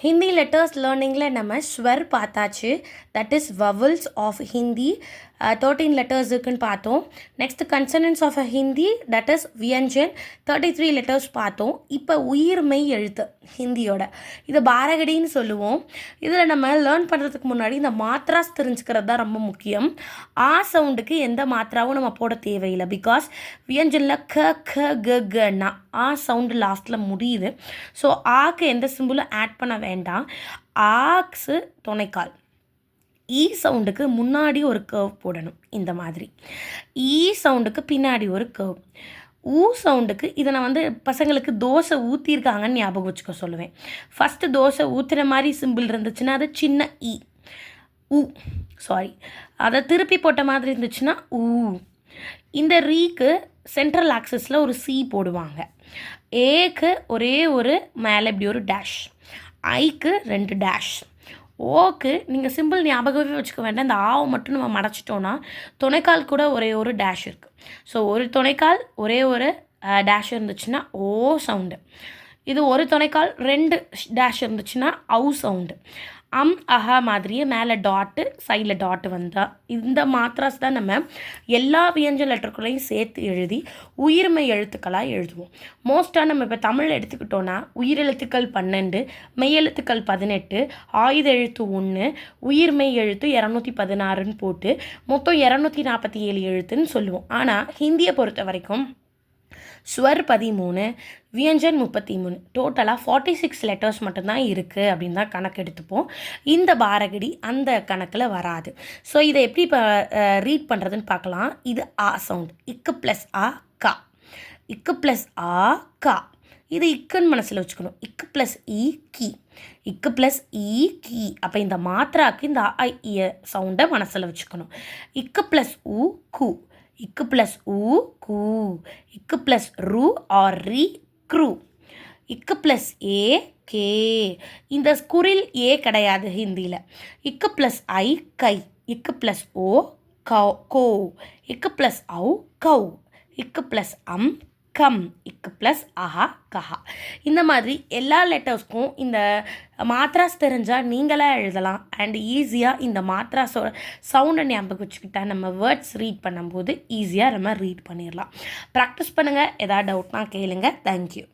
Hindi letters learningல நம்ம ஸ்வர் பார்த்தாச்சு. That is vowels of Hindi. 13 letters இருக்குன்னு பார்த்தோம். Next consonants of a Hindi that is வியஞ்சன் 33 லெட்டர்ஸ் பார்த்தோம். இப்போ உயிர்மெய் எழுத்து ஹிந்தியோட இது பாரகடின்னு சொல்லுவோம். இதில் நம்ம லேர்ன் பண்ணுறதுக்கு முன்னாடி இந்த மாத்ராஸ் தெரிஞ்சுக்கிறது தான் ரொம்ப முக்கியம். ஆ சவுண்டுக்கு எந்த மாத்திராவும் நம்ம போட தேவையில்லை. பிகாஸ் வியஞ்சனில் கன்னா ஆ சவுண்டு லாஸ்ட்டில் முடியுது. ஸோ ஆக்கு எந்த சிம்பிளும் ஆட் பண்ண வேண்டாம். ஆக்ஸு துணைக்கால். ஈ சவுண்டுக்கு முன்னாடி ஒரு கர்வ் போடணும். இந்த மாதிரி ஈ சவுண்டுக்கு பின்னாடி ஒரு கர்வ். ஊ சவுண்டுக்கு இதை நான் பசங்களுக்கு தோசை ஊற்றிருக்காங்கன்னு ஞாபகம் வச்சுக்க சொல்லுவேன். ஃபஸ்ட்டு தோசை ஊற்றுற மாதிரி சிம்பிள் இருந்துச்சுன்னா அது சின்ன ஈ. அதை திருப்பி போட்ட மாதிரி இருந்துச்சுன்னா ஊ. இந்த ரீக்கு சென்ட்ரல் ஆக்சஸில் ஒரு சி போடுவாங்க. ஏக்கு ஒரே ஒரு மேலே இப்படி ஒரு டேஷ். ஐக்கு 2 டேஷ். ஓக்கு நீங்கள் சிம்பிள் ஞாபகமே வச்சுக்க வேண்டாம். இந்த ஆவை மட்டும் நம்ம மடைச்சிட்டோன்னா துணைக்கால் கூட ஒரே ஒரு டேஷ் இருக்குது. ஸோ ஒரு துணைக்கால் ஒரே ஒரு டேஷ் இருந்துச்சுன்னா ஓ சவுண்டு. இது ஒரு துணைக்கால் 2 டேஷ் இருந்துச்சுன்னா ஔ சவுண்டு. அஹா மாதிரியே மேலே டாட்டு சைடில் டாட்டு வந்தால் இந்த மாத்ராஸ் தான் நம்ம எல்லா வியஞ்சன் லெட்டர்களையும் சேர்த்து எழுதி உயிர்மை எழுத்துக்களாக எழுதுவோம். மோஸ்ட்டாக நம்ம இப்போ தமிழ் எடுத்துக்கிட்டோன்னா உயிரெழுத்துக்கள் 12, மெய்யெழுத்துக்கள் 18, ஆயுத எழுத்து 1, உயிர்மெய் எழுத்து 216ன்னு போட்டு மொத்தம் 247 எழுத்துன்னு சொல்லுவோம். ஆனால் ஹிந்தியை பொறுத்த வரைக்கும் ஸ்வர் 13, வியஞ்சன் 33, டோட்டலாக 46 லெட்டர்ஸ் மட்டும்தான் இருக்குது அப்படின்னு தான் கணக்கு எடுத்துப்போம். இந்த பாரகடி அந்த கணக்கில் வராது. ஸோ இதை எப்படி இப்போ ரீட் பண்ணுறதுன்னு பார்க்கலாம். இது ஆ சவுண்ட். இக்கு ப்ளஸ் ஆ கா. இக்கு ப்ளஸ் ஆ கா. இது இக்குன்னு மனசில் வச்சுக்கணும். இக்கு ப்ளஸ் இ கி. இக்கு ப்ளஸ் இ கி. அப்போ இந்த மாத்திராக்கு இந்த ஆ இ சவுண்டை மனசில் வச்சுக்கணும். இக்கு ப்ளஸ் உ கு. இக்கு ப்ளஸ் ஊ கூ. இக்கு ப்ளஸ் ரு ஆர் ரி க்ரூ. இக்கு ப்ளஸ் ஏ கே. இந்த குரில் ஏ கிடையாது ஹிந்தியில். இக்கு ப்ளஸ் ஐ கை. இக்கு ப்ளஸ் ஓ கோ. இக்கு ப்ளஸ் ஔ கௌ. இக்கு ப்ளஸ் கம். இக்கு ப்ளஸ் அஹா கஹா. இந்த மாதிரி எல்லா லெட்டர்ஸ்க்கும் இந்த மாத்ராஸ் தெரிஞ்சால் நீங்களாக எழுதலாம். அண்ட் ஈஸியாக இந்த மாத்ராஸோட சவுண்டை ஞாபகம் வச்சுக்கிட்டா நம்ம வேர்ட்ஸ் ரீட் பண்ணும்போது ஈஸியாக நம்ம ரீட் பண்ணிடலாம். ப்ராக்டிஸ் பண்ணுங்கள். எதாவது டவுட்னா கேளுங்க. தேங்க்யூ.